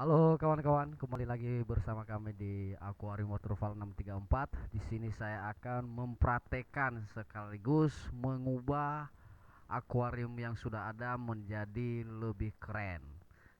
Halo kawan-kawan, kembali lagi bersama kami di Aquarium Waterfall 634. Di sini saya akan mempraktekkan sekaligus mengubah akuarium yang sudah ada menjadi lebih keren.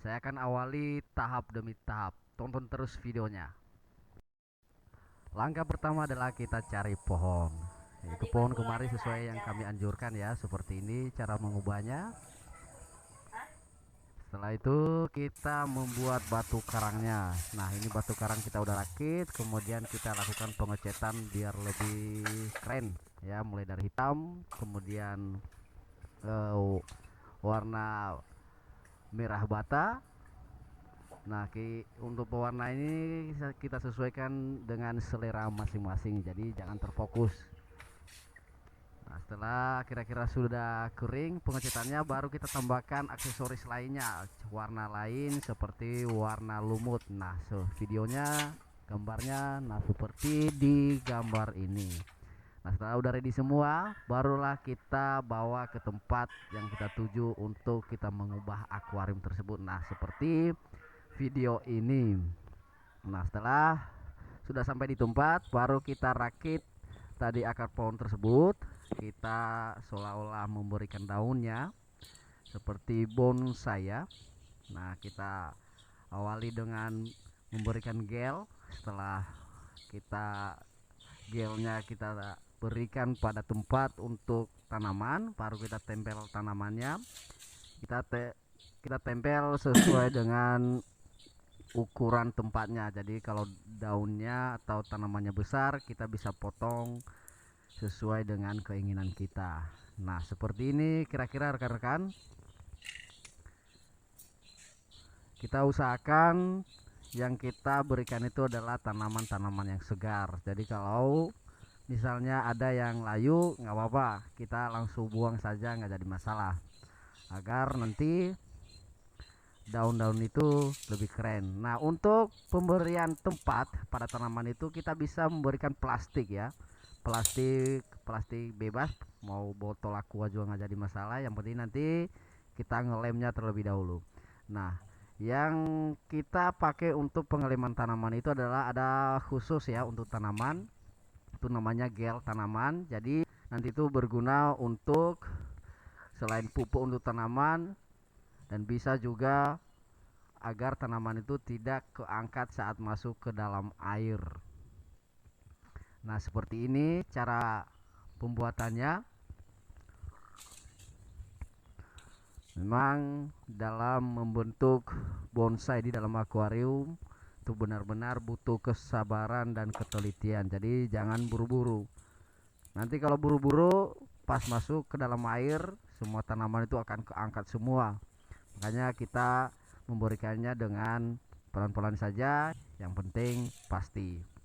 Saya akan awali tahap demi tahap. Tonton terus videonya. Langkah pertama adalah kita cari pohon. Itu pohon kemarin sesuai yang kami anjurkan ya, seperti ini cara mengubahnya. Setelah itu kita membuat batu karangnya. Nah, ini batu karang kita udah rakit, kemudian kita lakukan pengecetan biar lebih keren ya, mulai dari hitam, kemudian warna merah bata. Nah, untuk pewarna ini kita sesuaikan dengan selera masing-masing, jadi jangan terfokus. Nah, setelah kira-kira sudah kering pengecatannya, baru kita tambahkan aksesoris lainnya, warna lain seperti warna lumut. Nah, videonya, gambarnya, nah seperti di gambar ini. Nah, setelah udah ready semua, barulah kita bawa ke tempat yang kita tuju untuk kita mengubah akuarium tersebut. Nah, seperti video ini. Nah, setelah sudah sampai di tempat, baru kita rakit tadi akar pohon tersebut. Kita seolah-olah memberikan daunnya seperti bonsai ya. Nah, kita awali dengan memberikan gel. Setelah kita gelnya kita berikan pada tempat untuk tanaman, baru kita tempel tanamannya. Kita tempel sesuai dengan ukuran tempatnya. Jadi kalau daunnya atau tanamannya besar, kita bisa potong sesuai dengan keinginan kita. Nah, seperti ini kira-kira rekan-rekan. Kita usahakan yang kita berikan itu adalah tanaman-tanaman yang segar. Jadi kalau misalnya ada yang layu, nggak apa-apa, kita langsung buang saja, nggak jadi masalah, agar nanti daun-daun itu lebih keren. Nah, untuk pemberian tempat pada tanaman itu kita bisa memberikan plastik ya, plastik bebas, mau botol aqua juga nggak jadi masalah, yang penting nanti kita ngelemnya terlebih dahulu. Nah, yang kita pakai untuk pengeleman tanaman itu adalah ada khusus ya untuk tanaman, itu namanya gel tanaman. Jadi nanti itu berguna untuk selain pupuk untuk tanaman, dan bisa juga agar tanaman itu tidak keangkat saat masuk ke dalam air. Nah, seperti ini cara pembuatannya. Memang dalam membentuk bonsai di dalam akuarium itu benar-benar butuh kesabaran dan ketelitian. Jadi jangan buru-buru. Nanti kalau buru-buru pas masuk ke dalam air, semua tanaman itu akan keangkat semua. Makanya kita memberikannya dengan pelan-pelan saja, yang penting pasti.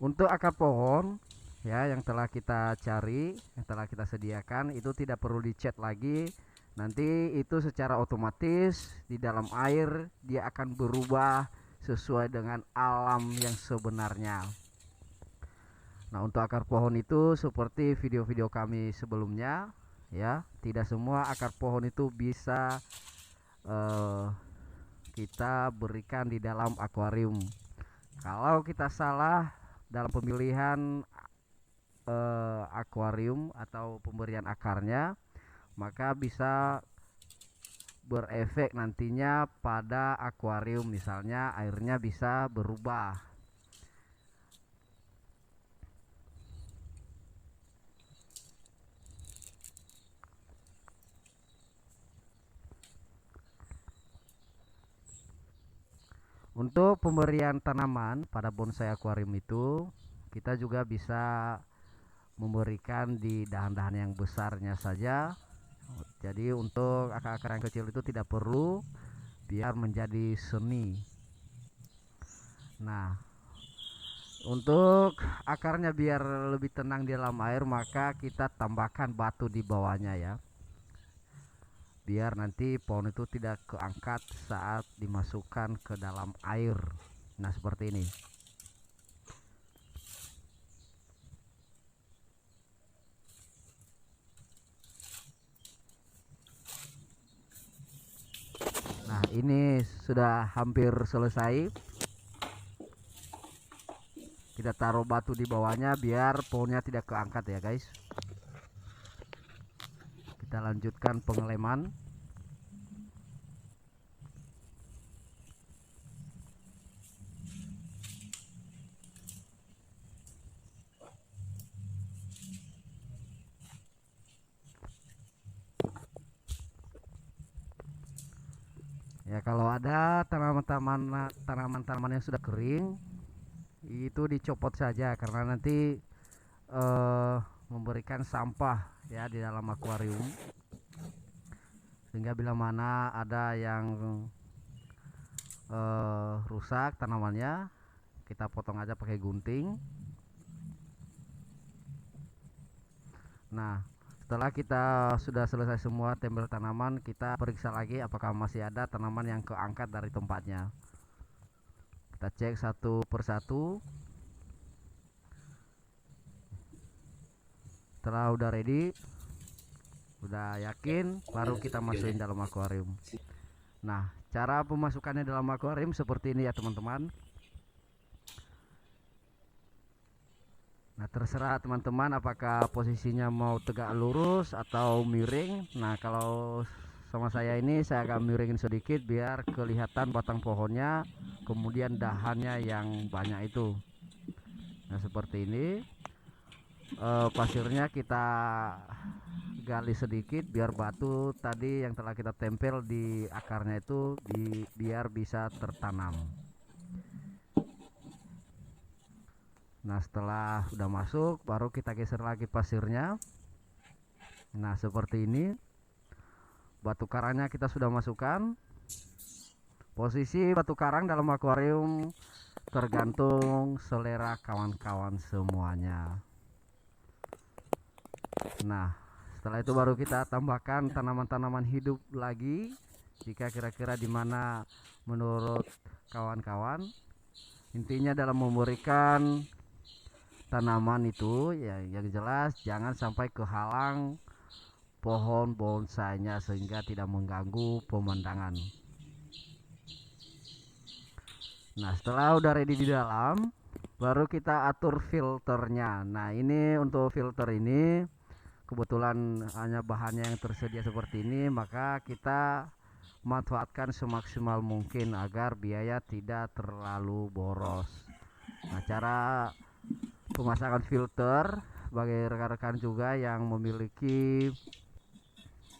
Untuk akar pohon ya yang telah kita cari, yang telah kita sediakan, itu tidak perlu dicat lagi. Nanti itu secara otomatis di dalam air dia akan berubah sesuai dengan alam yang sebenarnya. Nah, untuk akar pohon itu seperti video-video kami sebelumnya ya, tidak semua akar pohon itu bisa eh, kita berikan di dalam akuarium. Kalau kita salah dalam pemilihan akuarium atau pemberian akarnya, maka bisa berefek nantinya pada akuarium, misalnya airnya bisa berubah. Untuk pemberian tanaman pada bonsai akuarium itu, kita juga bisa memberikan di dahan-dahan yang besarnya saja. Jadi untuk akar-akar yang kecil itu tidak perlu, biar menjadi seni. Nah, untuk akarnya biar lebih tenang di dalam air, maka kita tambahkan batu di bawahnya ya, biar nanti pohon itu tidak keangkat saat dimasukkan ke dalam air. Nah, seperti ini. ini sudah hampir selesai. Kita taruh batu di bawahnya biar pohonnya tidak keangkat ya guys. Kita lanjutkan pengeleman. Ya kalau ada tanaman-tanaman yang sudah kering itu dicopot saja karena nanti memberikan sampah ya di dalam akuarium, sehingga bila mana ada yang rusak tanamannya kita potong aja pakai gunting. Nah setelah kita sudah selesai semua tempel tanaman, kita periksa lagi apakah masih ada tanaman yang keangkat dari tempatnya. Kita cek satu persatu. Setelah udah ready, udah yakin, baru kita masukin dalam akuarium. Nah cara pemasukannya dalam akuarium seperti ini ya teman-teman. Nah terserah teman-teman apakah posisinya mau tegak lurus atau miring. Nah kalau sama saya ini saya agak miringin sedikit biar kelihatan batang pohonnya, kemudian dahannya yang banyak itu. Nah seperti ini. Pasirnya kita gali sedikit biar batu tadi yang telah kita tempel di akarnya itu biar bisa tertanam. Nah setelah udah masuk baru kita geser lagi pasirnya. Nah seperti ini. Batu karangnya kita sudah masukkan. Posisi batu karang dalam akuarium tergantung selera kawan-kawan semuanya. Nah setelah itu baru kita tambahkan tanaman-tanaman hidup lagi jika kira-kira dimana menurut kawan-kawan. Intinya dalam memberikan tanaman itu ya yang jelas jangan sampai kehalang pohon bonsainya sehingga tidak mengganggu pemandangan. Nah setelah udah ready di dalam baru kita atur filternya. Nah ini untuk filter ini kebetulan hanya bahannya yang tersedia seperti ini, maka kita manfaatkan semaksimal mungkin agar biaya tidak terlalu boros. Nah cara pemasangan filter bagi rekan-rekan juga yang memiliki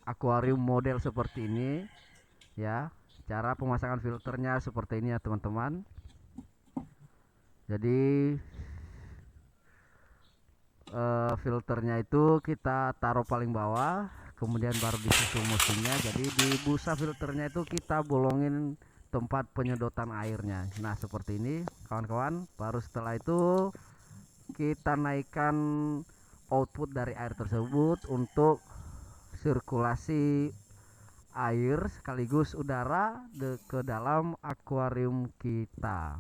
akuarium model seperti ini ya, cara pemasangan filternya seperti ini ya teman-teman. Jadi filternya itu kita taruh paling bawah, kemudian baru disusul mesinnya. Jadi di busa filternya itu kita bolongin tempat penyedotan airnya. Nah seperti ini kawan-kawan. Baru setelah itu kita naikkan output dari air tersebut untuk sirkulasi air sekaligus udara ke dalam akuarium kita.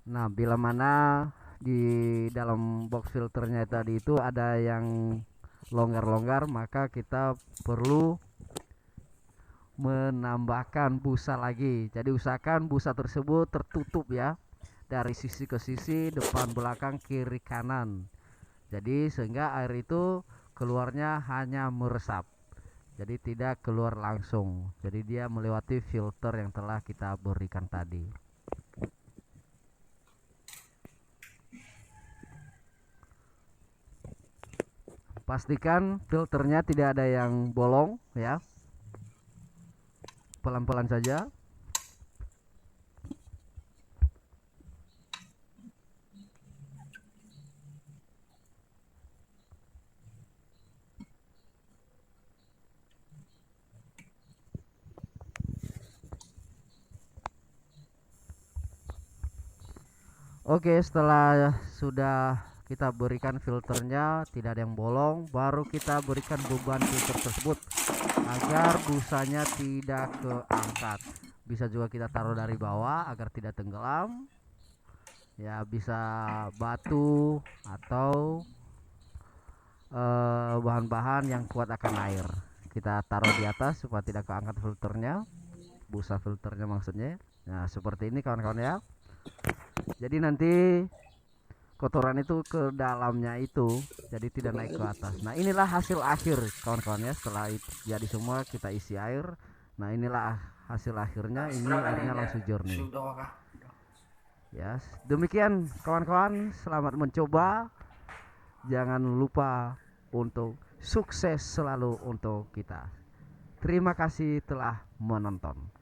Nah bila mana di dalam box filternya tadi itu ada yang longgar-longgar, maka kita perlu menambahkan busa lagi. Jadi usahakan busa tersebut tertutup ya, dari sisi ke sisi, depan belakang kiri kanan. Jadi sehingga air itu keluarnya hanya meresap, jadi tidak keluar langsung. Jadi dia melewati filter yang telah kita berikan tadi. Pastikan filternya tidak ada yang bolong ya. Pelan-pelan saja. Oke, setelah sudah kita berikan filternya tidak ada yang bolong, baru kita berikan beban filter tersebut agar busanya tidak keangkat. Bisa juga kita taruh dari bawah agar tidak tenggelam ya, bisa batu atau bahan-bahan yang kuat akan air. Kita taruh di atas supaya tidak keangkat filternya, busa filternya maksudnya. Nah seperti ini kawan-kawan ya. Jadi nanti kotoran itu ke dalamnya itu, jadi tidak naik ke atas. Nah inilah hasil akhir kawan-kawan ya. Setelah jadi semua kita isi air. Nah inilah hasil akhirnya. Ini airnya langsung jernih ya. Demikian kawan-kawan, selamat mencoba. Jangan lupa untuk sukses selalu untuk kita. Terima kasih telah menonton.